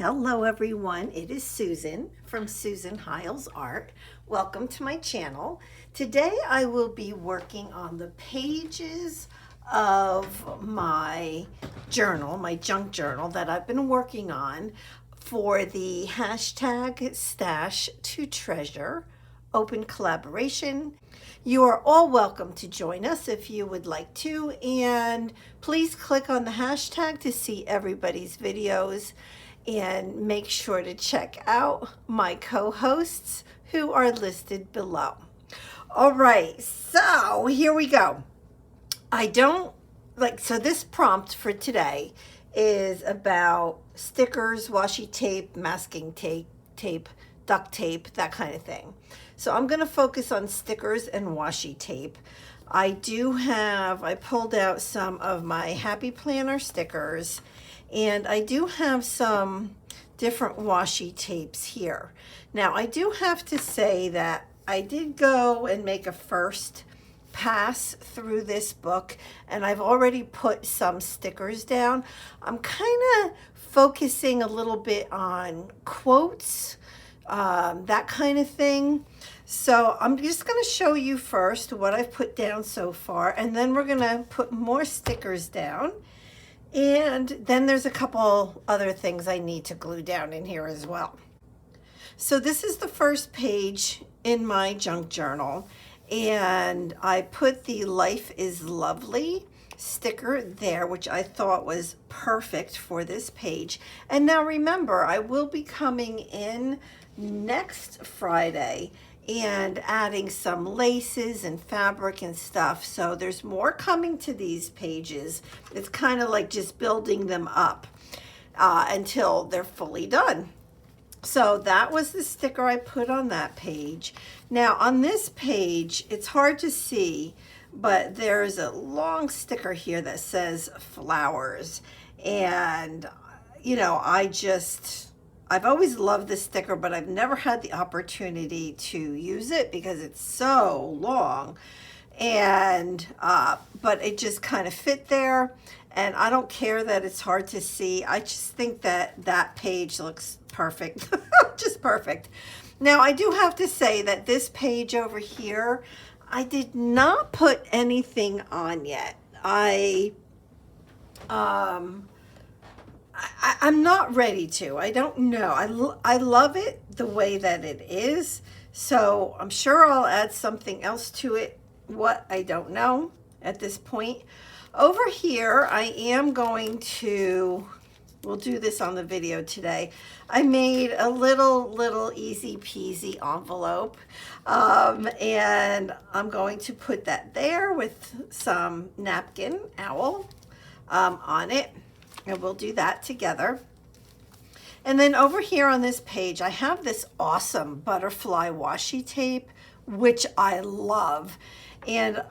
Hello everyone, it is Susan from Susan Hiles Art. Welcome to my channel. Today I will be working on the pages of my journal, my junk journal that I've been working on for the hashtag #Stashtotreasure open collaboration. You are all welcome to join us if you would like to, and please click on the hashtag to see everybody's videos. And make sure to check out my co-hosts who are listed below. All right, so here we go. So this prompt for today is about stickers, washi tape, masking tape, duct tape, that kind of thing. So I'm gonna focus on stickers and washi tape. I pulled out some of my Happy Planner stickers, and I do have some different washi tapes here. Now, I do have to say that I did go and make a first pass through this book, and I've already put some stickers down. I'm kind of focusing a little bit on quotes, that kind of thing. So I'm just going to show you first what I've put down so far, and then we're going to put more stickers down. And then there's a couple other things I need to glue down in here as well. So this is the first page in my junk journal, and I put the Life is Lovely sticker there, which I thought was perfect for this page. And now remember, I will be coming in next Friday and adding some laces and fabric and stuff. So there's more coming to these pages. It's kind of like just building them up until they're fully done. So that was the sticker I put on that page. Now on this page, it's hard to see, but there's a long sticker here that says flowers. And, you know, I've always loved this sticker, but I've never had the opportunity to use it because it's so long. And, but it just kind of fit there. And I don't care that it's hard to see. I just think that that page looks perfect, just perfect. Now, I do have to say that this page over here, I did not put anything on yet. I'm not ready to. I don't know. I love it the way that it is. So I'm sure I'll add something else to it. What, I don't know at this point. Over here, I am going to, we'll do this on the video today. I made a little easy peasy envelope. And I'm going to put that there with some napkin owl on it. And we'll do that together. And then over here on this page, I have this awesome butterfly washi tape, which I love. And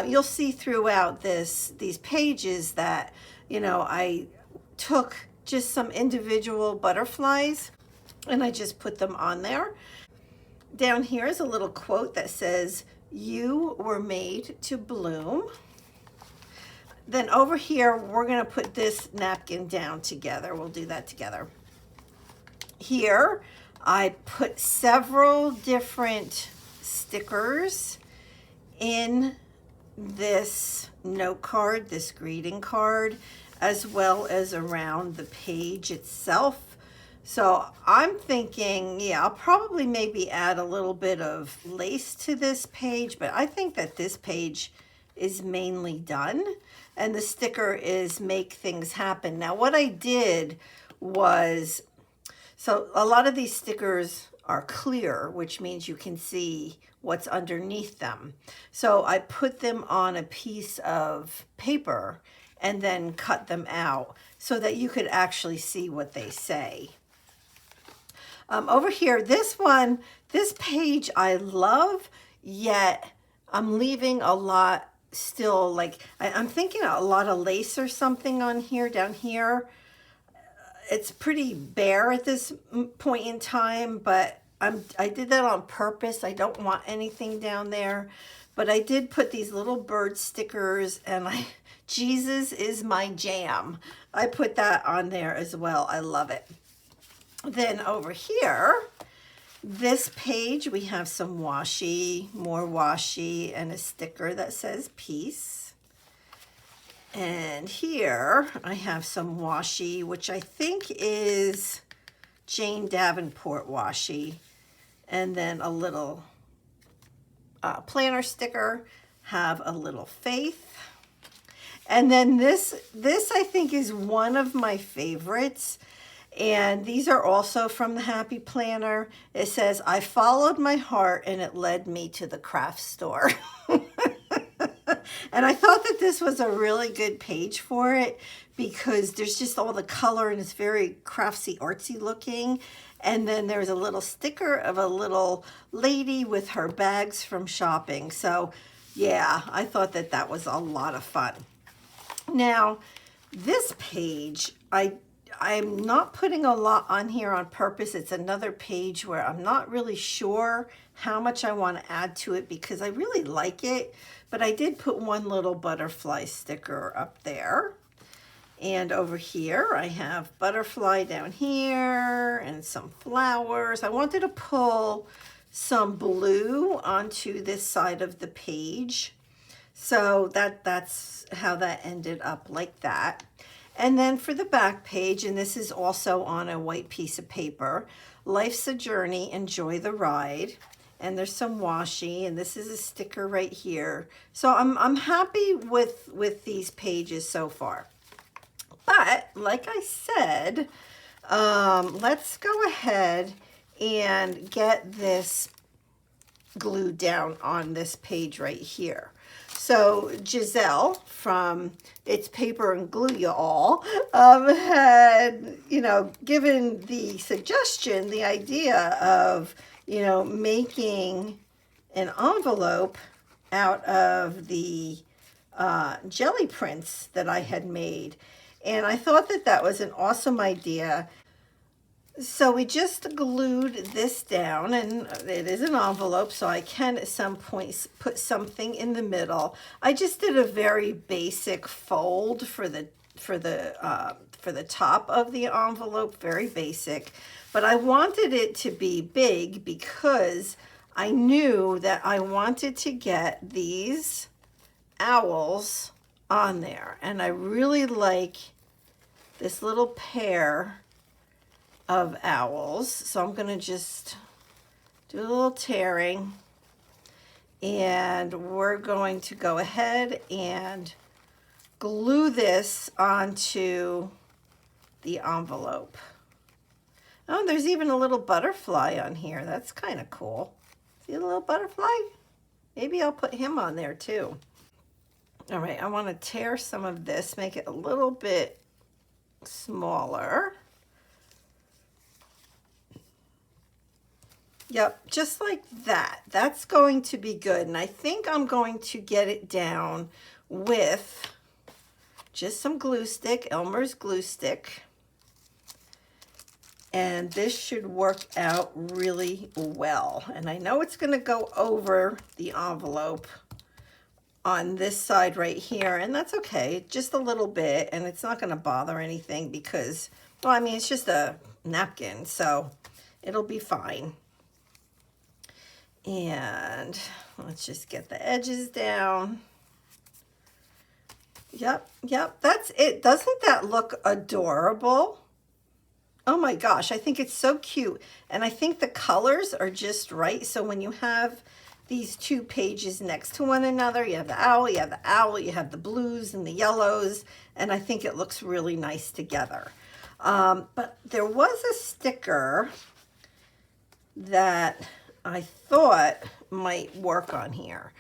you'll see throughout these pages that, you know, I took just some individual butterflies and I just put them on there. Down here is a little quote that says, "You were made to bloom." Then over here, we're gonna put this napkin down together. We'll do that together. Here, I put several different stickers in this note card, this greeting card, as well as around the page itself. So I'm thinking, yeah, I'll probably maybe add a little bit of lace to this page, but I think that this page is mainly done. And the sticker is "Make Things Happen." Now what I did was, so a lot of these stickers are clear, which means you can see what's underneath them. So I put them on a piece of paper and then cut them out so that you could actually see what they say. Over here, this page I love, yet I'm leaving a lot still, like I'm thinking a lot of lace or something on here, down here. It's pretty bare at this point in time, but I did that on purpose. I don't want anything down there, but I did put these little bird stickers, and Jesus is my jam. I put that on there as well. I love it. Then over here, this page, we have some washi, more washi, and a sticker that says peace. And here I have some washi, which I think is Jane Davenport washi. And then a little planner sticker, have a little faith. And then this I think is one of my favorites. And these are also from the Happy Planner. It says, I followed my heart and it led me to the craft store. And I thought that this was a really good page for it because there's just all the color and it's very craftsy, artsy looking. And then there's a little sticker of a little lady with her bags from shopping. So yeah, I thought that that was a lot of fun. Now, this page, I'm not putting a lot on here on purpose. It's another page where I'm not really sure how much I want to add to it because I really like it. But I did put one little butterfly sticker up there. And over here, I have butterfly down here and some flowers. I wanted to pull some blue onto this side of the page. So that's how that ended up like that. And then for the back page, and this is also on a white piece of paper, life's a journey, enjoy the ride. And there's some washi, and this is a sticker right here. So I'm happy with these pages so far. But like I said, let's go ahead and get this glued down on this page right here. So Giselle from It's Paper and Glue You All had, given the suggestion, the idea of, making an envelope out of the jelly prints that I had made. And I thought that that was an awesome idea. So we just glued this down, and it is an envelope, so I can at some point put something in the middle. I just did a very basic fold for the top of the envelope, very basic. But I wanted it to be big because I knew that I wanted to get these owls on there, and I really like this little pair of owls. So I'm going to just do a little tearing, and we're going to go ahead and glue this onto the envelope. Oh, there's even a little butterfly on here. That's kind of cool. See the little butterfly? Maybe I'll put him on there too. All right, I want to tear some of this, make it a little bit smaller. Yep, just like that. That's going to be good. And I think I'm going to get it down with just some glue stick, Elmer's glue stick. And this should work out really well. And I know it's going to go over the envelope on this side right here, and that's okay, just a little bit, and it's not going to bother anything because, well, I mean, it's just a napkin, so it'll be fine. And let's just get the edges down. Yep, that's it. Doesn't that look adorable? Oh my gosh, I think it's so cute. And I think the colors are just right. So when you have these two pages next to one another, you have the owl, you have the blues and the yellows, and I think it looks really nice together. But there was a sticker that I thought might work on here.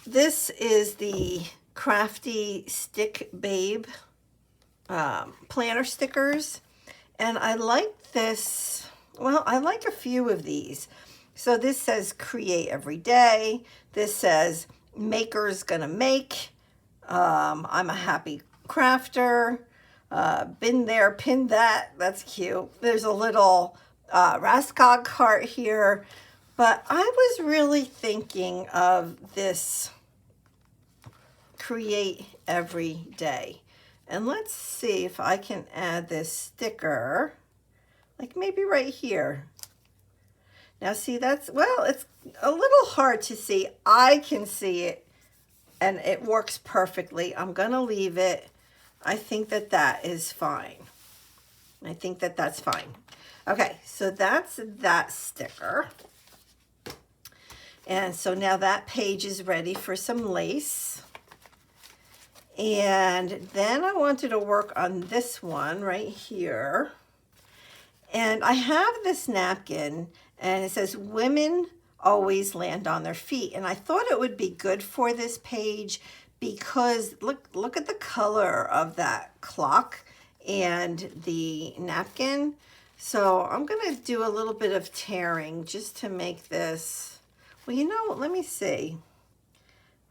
This is the Crafty Stick Babe planner stickers, and I like this. Well, I like a few of these. So this says create every day. This says maker's gonna make. I'm a happy crafter. Been there, pinned that. That's cute. There's a little Raskog heart here. But I was really thinking of this create every day. And let's see if I can add this sticker like maybe right here. Now see, that's, well, it's a little hard to see. I can see it and it works perfectly. I'm gonna leave it. I think that that is fine. I think that that's fine. Okay, so that's that sticker. And so now that page is ready for some lace. And then I wanted to work on this one right here. And I have this napkin and it says, women always land on their feet. And I thought it would be good for this page because look at the color of that clock and the napkin. So I'm gonna do a little bit of tearing just to make this, well, you know, let me see.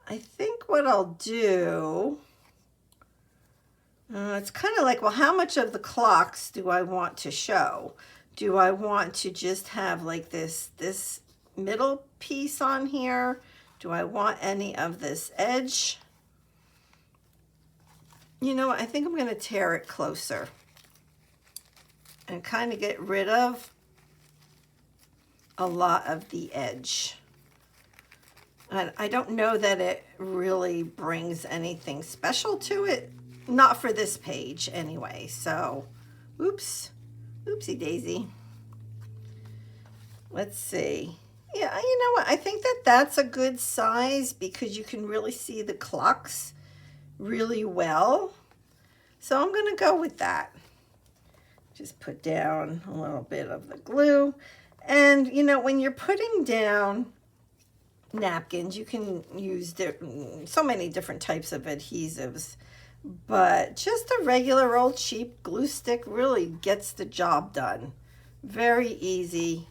I think what I'll do, it's kind of like, well, how much of the clocks do I want to show? Do I want to just have like this middle piece on here? Do I want any of this edge? You know what, I think I'm gonna tear it closer and kind of get rid of a lot of the edge. And I don't know that it really brings anything special to it. Not for this page anyway. So, oops, oopsie daisy. Let's see. Yeah, you know what? I think that that's a good size because you can really see the clocks really well. So I'm going to go with that. Just put down a little bit of the glue. And, you know, when you're putting down napkins, you can use so many different types of adhesives. But just a regular old cheap glue stick really gets the job done. Very easy.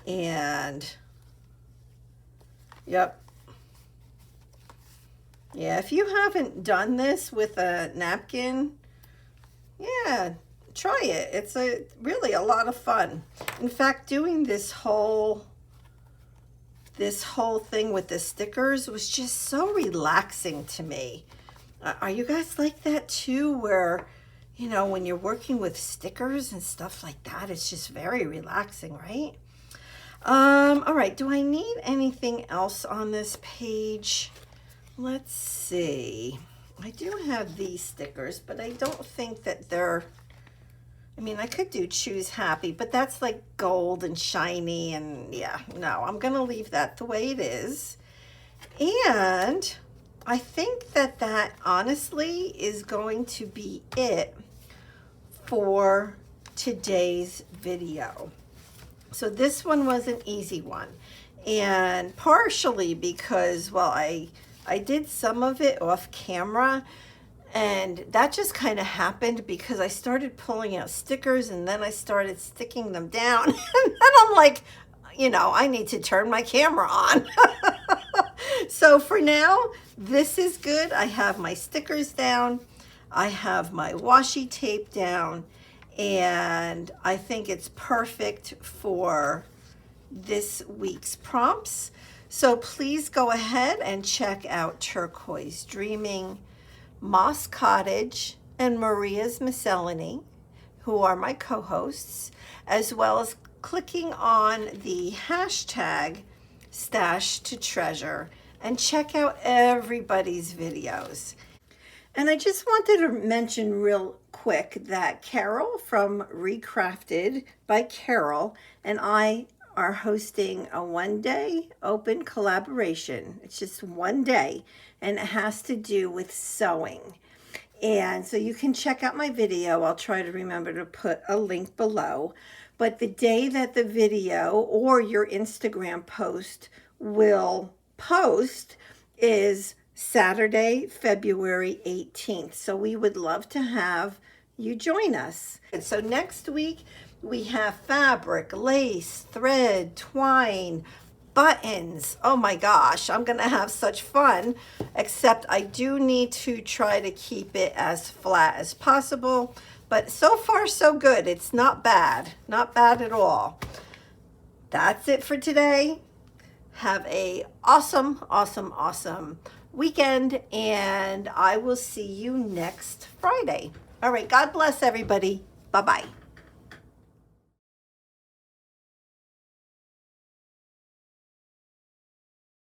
And, yep. Yeah, if you haven't done this with a napkin, yeah, try it. It's really a lot of fun. In fact, doing this whole thing with the stickers was just so relaxing to me. Are you guys like that too, where, you know, when you're working with stickers and stuff like that, it's just very relaxing, right? All right, do I need anything else on this page? Let's see. I do have these stickers, but I don't think that they're, I mean, I could do choose happy, but that's like gold and shiny, and yeah, no, I'm gonna leave that the way it is. And I think that honestly is going to be it for today's video. So this one was an easy one, and partially because, well, I did some of it off camera, and that just kind of happened because I started pulling out stickers and then I started sticking them down. And then I'm like, you know, I need to turn my camera on. So for now, this is good. I have my stickers down. I have my washi tape down. And I think it's perfect for this week's prompts. So please go ahead and check out Turquoise Dreaming, Moss Cottage, and Maria's Miscellany, who are my co-hosts, as well as clicking on the hashtag #StashToTreasure and check out everybody's videos. And I just wanted to mention real quick that Carol from Recrafted by Carol and I are hosting a one-day open collaboration. It's just one day, and it has to do with sewing. And so you can check out my video. I'll try to remember to put a link below. But the day that the video or your Instagram post will post is Saturday, February 18th. So we would love to have you join us. And so next week we have fabric, lace, thread, twine, buttons. Oh my gosh, I'm gonna have such fun, except I do need to try to keep it as flat as possible. But so far so good. It's not bad at all. That's it for today. Have a awesome weekend, and I will see you next Friday. All right, God bless everybody. Bye-bye.